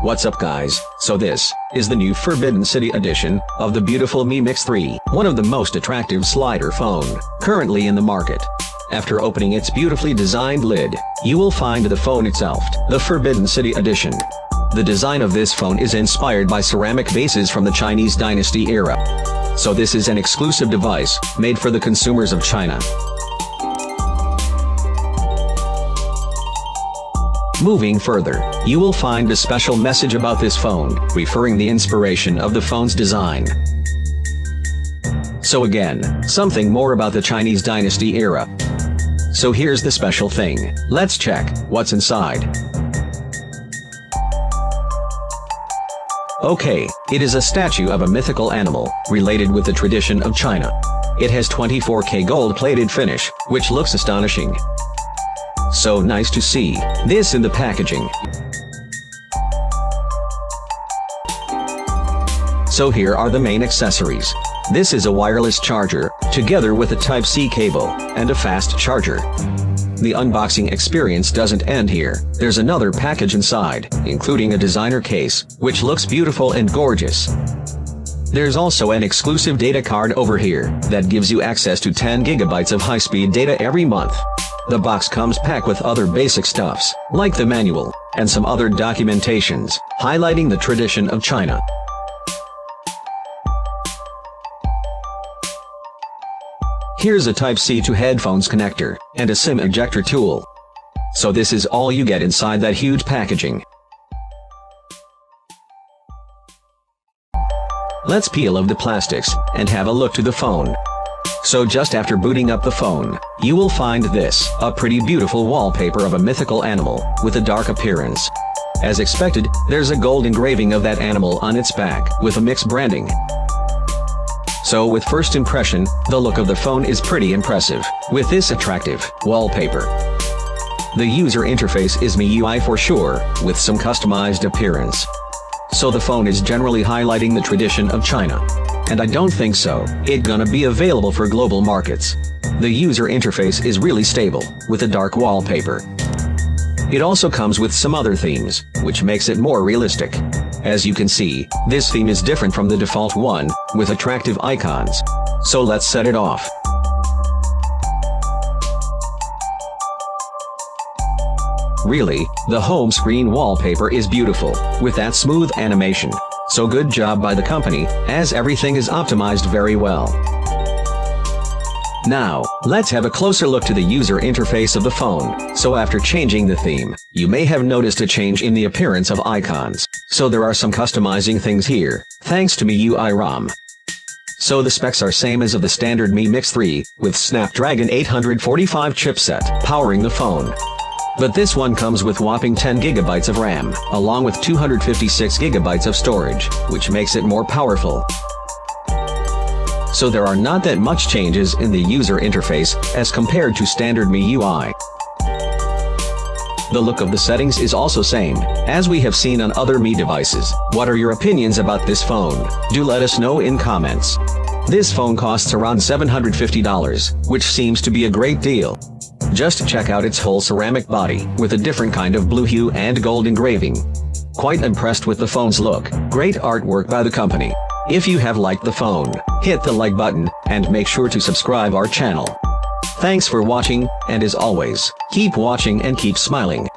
What's up guys, so this is the new Forbidden City edition of the beautiful Mi Mix 3, one of the most attractive slider phone currently in the market. After opening its beautifully designed lid, you will find the phone itself, the Forbidden City edition. The design of this phone is inspired by ceramic vases from the Chinese dynasty era. So this is an exclusive device, made for the consumers of China. Moving further, you will find a special message about this phone, referring the inspiration of the phone's design. So again, something more about the Chinese dynasty era. So here's the special thing, let's check what's inside. Okay, it is a statue of a mythical animal, related with the tradition of China. It has 24K gold-plated finish, which looks astonishing. So nice to see this in the packaging. So here are the main accessories. This is a wireless charger, together with a Type-C cable, and a fast charger. The unboxing experience doesn't end here, there's another package inside, including a designer case, which looks beautiful and gorgeous. There's also an exclusive data card over here, that gives you access to 10 GB of high-speed data every month. The box comes packed with other basic stuffs, like the manual, and some other documentations, highlighting the tradition of China. Here's a Type-C to headphones connector, and a SIM ejector tool. So this is all you get inside that huge packaging. Let's peel off the plastics, and have a look to the phone. So just after booting up the phone, you will find this, a pretty beautiful wallpaper of a mythical animal, with a dark appearance. As expected, there's a gold engraving of that animal on its back, with a mixed branding. So with first impression, the look of the phone is pretty impressive, with this attractive wallpaper. The user interface is MIUI for sure, with some customized appearance. So the phone is generally highlighting the tradition of China. And I don't think so, it's gonna be available for global markets. The user interface is really stable, with a dark wallpaper. It also comes with some other themes, which makes it more realistic. As you can see, this theme is different from the default one, with attractive icons. So let's set it off. Really, the home screen wallpaper is beautiful, with that smooth animation. So good job by the company, as everything is optimized very well. Now, let's have a closer look to the user interface of the phone. So after changing the theme, you may have noticed a change in the appearance of icons. So there are some customizing things here, thanks to MIUI ROM. So the specs are same as of the standard Mi Mix 3, with Snapdragon 845 chipset powering the phone. But this one comes with whopping 10 GB of RAM, along with 256 GB of storage, which makes it more powerful. So there are not that much changes in the user interface, as compared to standard MIUI. The look of the settings is also same, as we have seen on other Mi devices. What are your opinions about this phone? Do let us know in comments. This phone costs around $750, which seems to be a great deal. Just check out its whole ceramic body, with a different kind of blue hue and gold engraving. Quite impressed with the phone's look, great artwork by the company. If you have liked the phone, hit the like button, and make sure to subscribe our channel. Thanks for watching, and as always, keep watching and keep smiling.